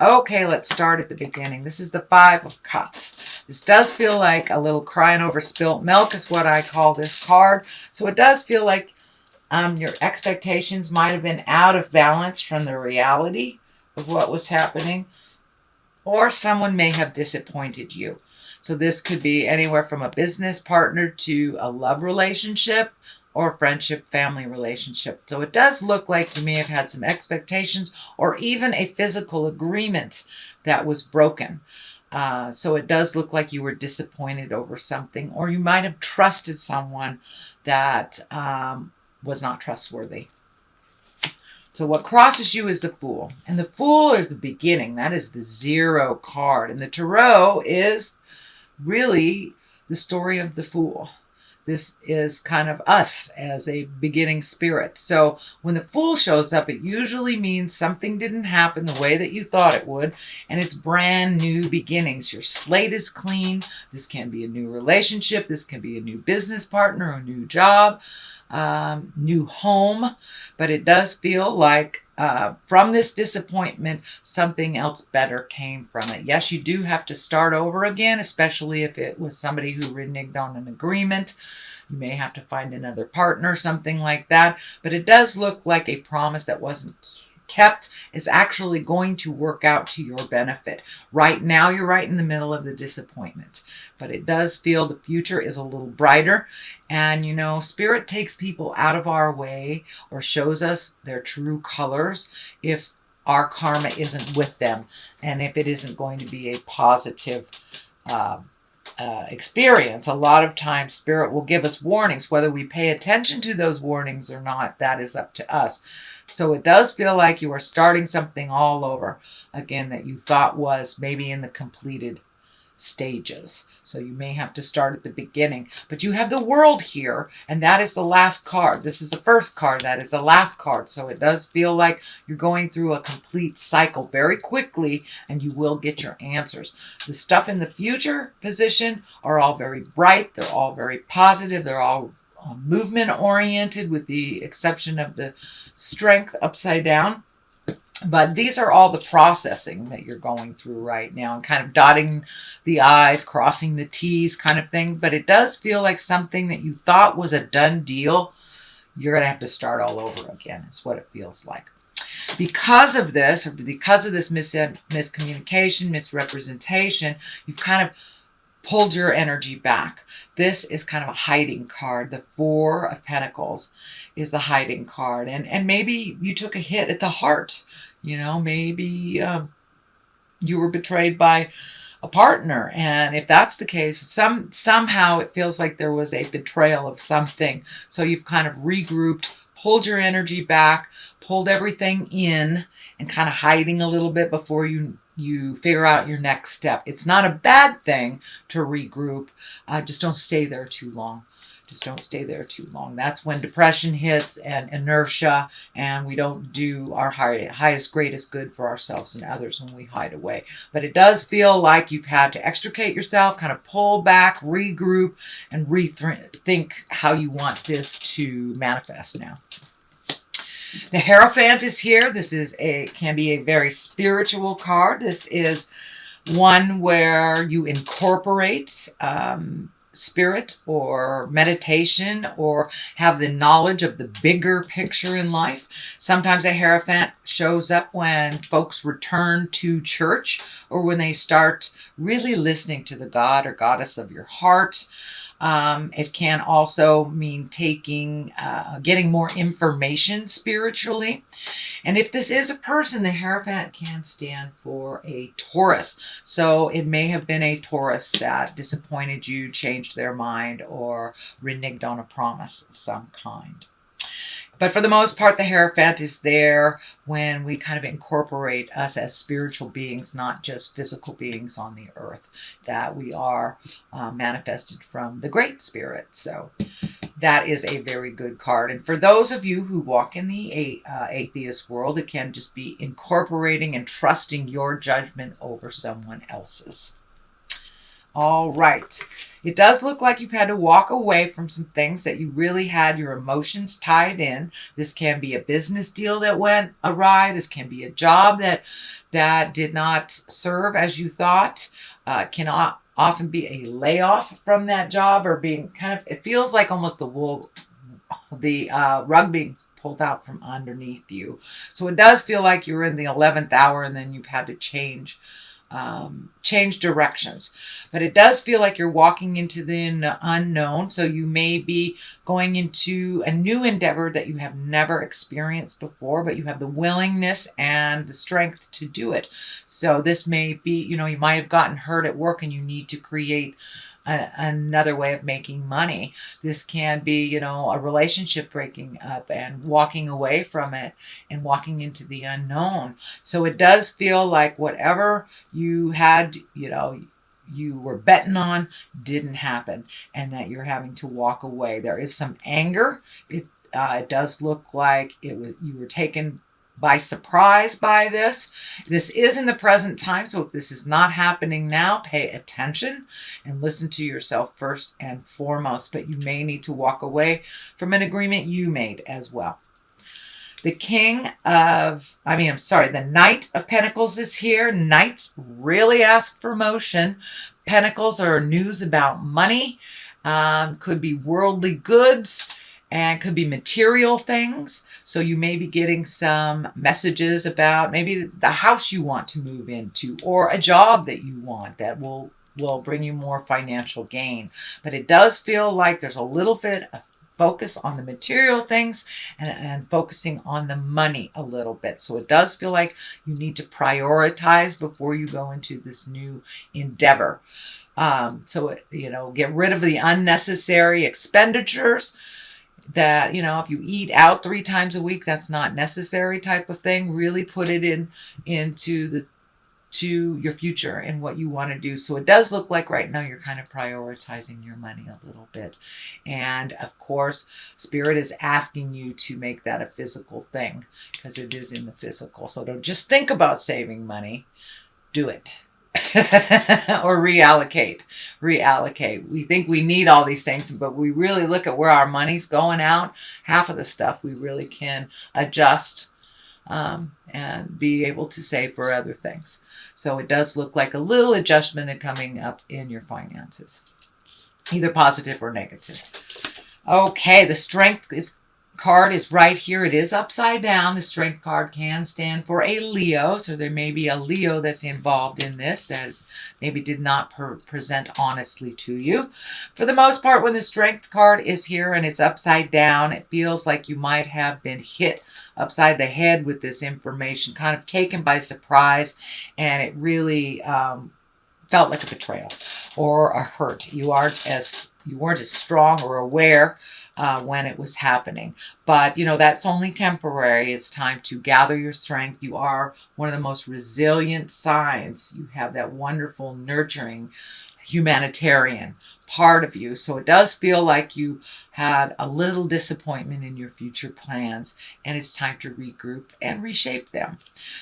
Okay, let's start at the beginning. This is the Five of Cups. This does feel like a little crying over spilt milk is what I call this card. So it does feel like your expectations might have been out of balance from the reality of what was happening, or someone may have disappointed you. So this could be anywhere from a business partner to a love relationship or friendship, family relationship. So it does look like you may have had some expectations or even a physical agreement that was broken. So it does look like you were disappointed over something, or you might have trusted someone that was not trustworthy. So what crosses you is the Fool. And the Fool is the beginning. That is the 0 card. And the Tarot is really the story of the Fool. This is kind of us as a beginning spirit. So when the Fool shows up, it usually means something didn't happen the way that you thought it would, and it's brand new beginnings. Your slate is clean. This can be a new relationship. This can be a new business partner, a new job, new home. But it does feel like from this disappointment, something else better came from it. Yes, you do have to start over again, especially if it was somebody who reneged on an agreement. You may have to find another partner, something like that. But it does look like a promise that wasn't kept is actually going to work out to your benefit. Right now, you're right in the middle of the disappointment. But it does feel the future is a little brighter. And, you know, Spirit takes people out of our way or shows us their true colors if our karma isn't with them and if it isn't going to be a positive experience. A lot of times Spirit will give us warnings. Whether we pay attention to those warnings or not, that is up to us. So it does feel like you are starting something all over again that you thought was maybe in the completed stages. So you may have to start at the beginning. But you have the World here, and that is the last card. This is the first card. That is the last card. So it does feel like you're going through a complete cycle very quickly, and you will get your answers. The stuff in the future position are all very bright. They're all very positive. They're all movement oriented, with the exception of the Strength upside down. But these are all the processing that you're going through right now and kind of dotting the I's, crossing the T's kind of thing. But it does feel like something that you thought was a done deal, you're going to have to start all over again. Is what it feels like. Because of this, or because of this miscommunication, misrepresentation, you've kind of pulled your energy back. This is kind of a hiding card. The Four of Pentacles is the hiding card. And maybe you took a hit at the heart. You know, maybe you were betrayed by a partner. And if that's the case, somehow it feels like there was a betrayal of something. So you've kind of regrouped, pulled your energy back, pulled everything in, and kind of hiding a little bit before you figure out your next step. It's not a bad thing to regroup. Just don't stay there too long. Just don't stay there too long. That's when depression hits and inertia, and we don't do our highest, greatest good for ourselves and others when we hide away. But it does feel like you've had to extricate yourself, kind of pull back, regroup, and rethink how you want this to manifest now. The Hierophant is here. This can be a very spiritual card. This is one where you incorporate spirit or meditation or have the knowledge of the bigger picture in life. Sometimes a Hierophant shows up when folks return to church or when they start really listening to the God or goddess of your heart. It can also mean getting more information spiritually. And if this is a person, the Hierophant can stand for a Taurus. So it may have been a Taurus that disappointed you, changed their mind, or reneged on a promise of some kind. But for the most part, the Hierophant is there when we kind of incorporate us as spiritual beings, not just physical beings on the earth, that we are manifested from the Great Spirit. So that is a very good card. And for those of you who walk in the atheist world, it can just be incorporating and trusting your judgment over someone else's. All right. It does look like you've had to walk away from some things that you really had your emotions tied in. This can be a business deal that went awry. This can be a job that did not serve as you thought. Often be a layoff from that job, or being kind of, it feels like almost the rug being pulled out from underneath you. So it does feel like you're in the 11th hour and then you've had to change directions. But it does feel like you're walking into the unknown. So you may be going into a new endeavor that you have never experienced before, but you have the willingness and the strength to do it. So this may be, you might have gotten hurt at work and you need to create another way of making money. This can be, a relationship breaking up and walking away from it and walking into the unknown. So it does feel like whatever you had, you were betting on didn't happen, and that you're having to walk away. There is some anger. It does look like you were taken by surprise by this. This is in the present time, so if this is not happening now, pay attention and listen to yourself first and foremost. But you may need to walk away from an agreement you made as well. The Knight of Pentacles is here. Knights really ask for motion. Pentacles are news about money, could be worldly goods, and could be material things. So you may be getting some messages about maybe the house you want to move into, or a job that you want that will bring you more financial gain. But it does feel like there's a little bit of focus on the material things and focusing on the money a little bit. So it does feel like you need to prioritize before you go into this new endeavor. Get rid of the unnecessary expenditures that, if you eat out 3 times a week, that's not necessary type of thing. Really put it into your future and what you want to do. So it does look like right now you're kind of prioritizing your money a little bit. And of course, Spirit is asking you to make that a physical thing, because it is in the physical. So don't just think about saving money, do it. Or reallocate. We think we need all these things, but we really look at where our money's going out. Half of the stuff we really can adjust and be able to save for other things. So it does look like a little adjustment coming up in your finances, either positive or negative. Okay, the Strength card is right here. It is upside down. The Strength card can stand for a Leo. So there may be a Leo that's involved in this that maybe did not present honestly to you. For the most part, when the Strength card is here and it's upside down, it feels like you might have been hit upside the head with this information, kind of taken by surprise, and it really felt like a betrayal or a hurt. You weren't as strong or aware when it was happening. But, that's only temporary. It's time to gather your strength. You are one of the most resilient signs. You have that wonderful, nurturing, humanitarian part of you. So it does feel like you had a little disappointment in your future plans, and it's time to regroup and reshape them.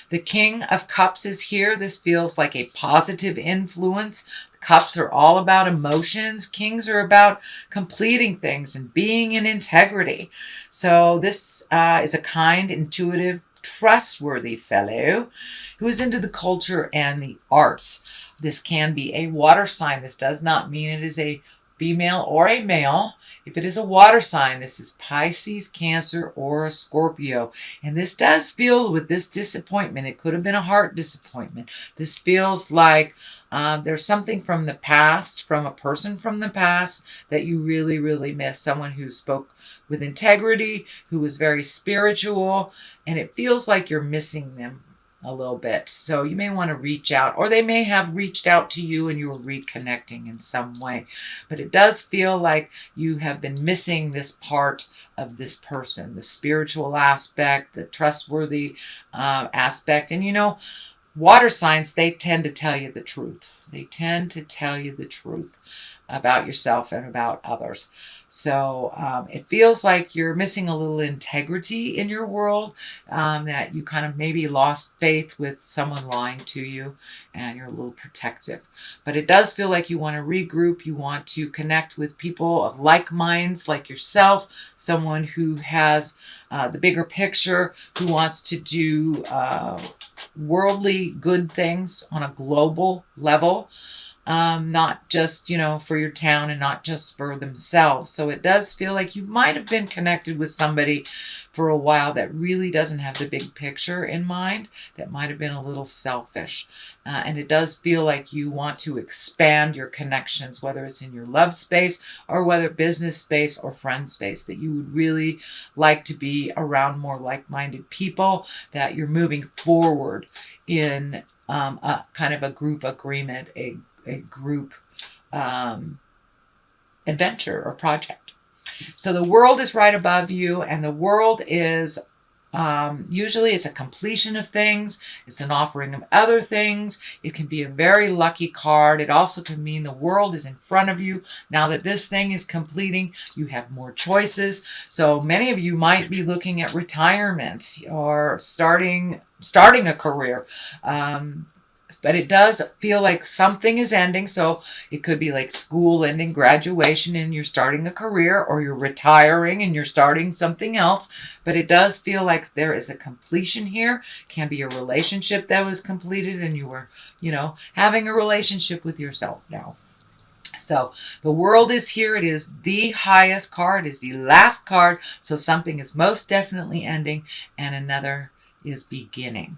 The King of Cups is here. This feels like a positive influence. Cups are all about emotions. Kings are about completing things and being in integrity. So this is a kind, intuitive, trustworthy fellow who is into the culture and the arts. This can be a water sign. This does not mean it is a female or a male. If it is a water sign, this is Pisces, Cancer, or a Scorpio. And this does feel, with this disappointment, it could have been a heart disappointment. This feels like there's something from the past, from a person from the past, that you really, really miss. Someone who spoke with integrity, who was very spiritual, and it feels like you're missing them a little bit. So you may want to reach out, or they may have reached out to you and you were reconnecting in some way. But it does feel like you have been missing this part of this person, the spiritual aspect, the trustworthy aspect. And water signs, they tend to tell you the truth. They tend to tell you the truth about yourself and about others. So it feels like you're missing a little integrity in your world, that you kind of maybe lost faith with someone lying to you, and you're a little protective. But it does feel like you want to regroup. You want to connect with people of like minds like yourself, someone who has the bigger picture, who wants to do worldly good things on a global level. Not just, for your town and not just for themselves. So it does feel like you might have been connected with somebody for a while that really doesn't have the big picture in mind, that might have been a little selfish. And it does feel like you want to expand your connections, whether it's in your love space or whether business space or friend space, that you would really like to be around more like-minded people, that you're moving forward in a kind of a group agreement, a group adventure or project. So the world is right above you, and the world is usually it's a completion of things. It's an offering of other things. It can be a very lucky card. It also can mean the world is in front of you. Now that this thing is completing, you have more choices. So many of you might be looking at retirement or starting a career. But it does feel like something is ending. So it could be like school ending, graduation, and you're starting a career, or you're retiring and you're starting something else. But it does feel like there is a completion here. It can be a relationship that was completed and you were, having a relationship with yourself now. So the world is here. It is the highest card. It is the last card. So something is most definitely ending and another is beginning.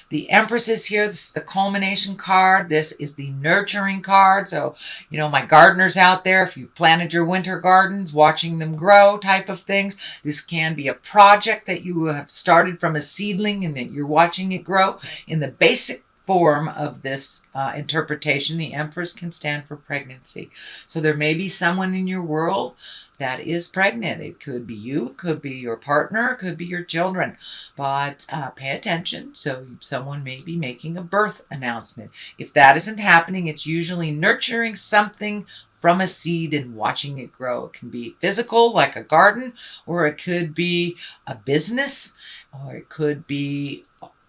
The Empress is here. This is the culmination card. This is the nurturing card. So, my gardeners out there, if you've planted your winter gardens, watching them grow type of things. This can be a project that you have started from a seedling and that you're watching it grow. In the basic form of this interpretation, the Empress can stand for pregnancy. So there may be someone in your world that is pregnant. It could be you, it could be your partner, it could be your children. But pay attention. So someone may be making a birth announcement. If that isn't happening, it's usually nurturing something from a seed and watching it grow. It can be physical, like a garden, or it could be a business, or it could be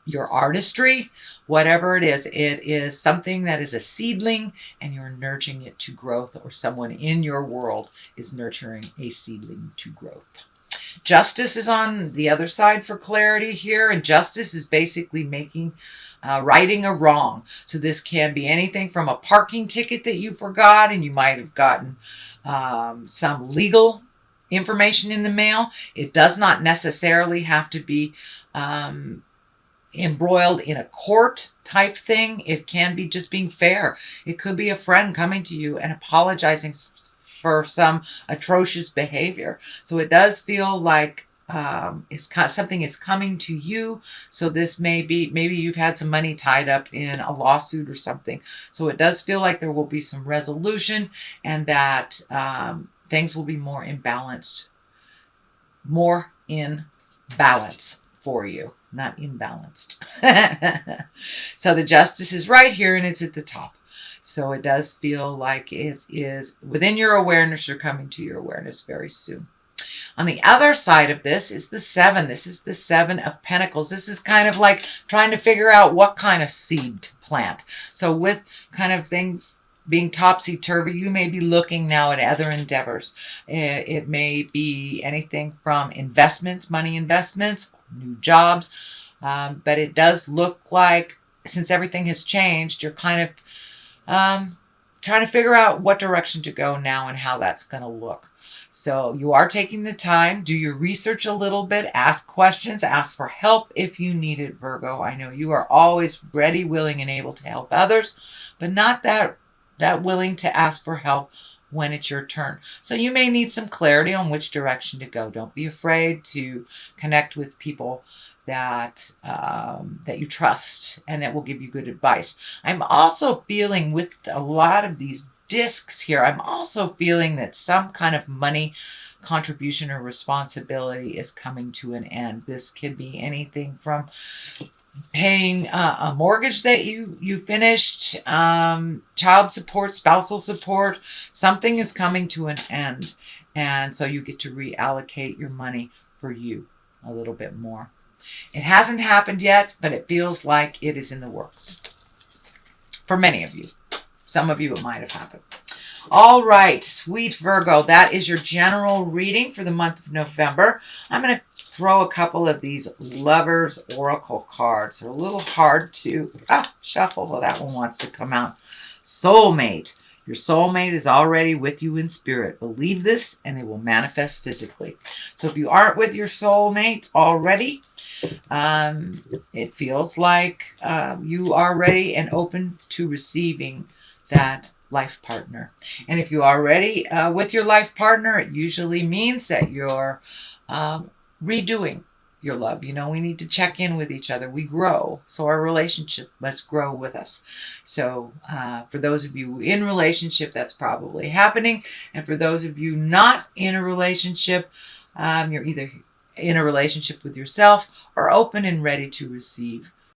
your artistry. Whatever it is something that is a seedling and you're nurturing it to growth, or someone in your world is nurturing a seedling to growth. Justice is on the other side for clarity here, and justice is basically making righting a wrong. So this can be anything from a parking ticket that you forgot and you might have gotten some legal information in the mail. It does not necessarily have to be embroiled in a court type thing. It can be just being fair. It could be a friend coming to you and apologizing for some atrocious behavior. So it does feel like something is coming to you. So this may be, maybe you've had some money tied up in a lawsuit or something. So it does feel like there will be some resolution, and that things will be more in balance for you, not imbalanced. So the Justice is right here and it's at the top. So it does feel like it is within your awareness, or coming to your awareness very soon. On the other side of this is the 7. This is the 7 of Pentacles. This is kind of like trying to figure out what kind of seed to plant. So with kind of things being topsy-turvy, you may be looking now at other endeavors. It may be anything from investments, money investments, new jobs. But it does look like, since everything has changed, you're kind of trying to figure out what direction to go now and how that's going to look. So you are taking the time, do your research a little bit, ask questions, ask for help if you need it, Virgo. I know you are always ready, willing, and able to help others, but not that willing to ask for help when it's your turn. So you may need some clarity on which direction to go. Don't be afraid to connect with people that you trust and that will give you good advice. I'm also feeling, with a lot of these discs here, I'm also feeling that some kind of money contribution or responsibility is coming to an end. This could be anything from paying a mortgage that you finished, child support, spousal support. Something is coming to an end, and so you get to reallocate your money for you a little bit more. It hasn't happened yet, but it feels like it is in the works for many of you. Some of you it might have happened. All right, sweet Virgo, that is your general reading for the month of November. I'm going to throw a couple of these Lovers Oracle cards. They're a little hard to shuffle. Well, that one wants to come out. Soulmate. Your soulmate is already with you in spirit. Believe this and it will manifest physically. So if you aren't with your soulmate already, it feels like you are ready and open to receiving that life partner. And if you are already with your life partner, it usually means that you're redoing your love. You know, we need to check in with each other. We grow, so our relationship must grow with us. So for those of you in relationship, that's probably happening. And for those of you not in a relationship, you're either in a relationship with yourself or open and ready to receive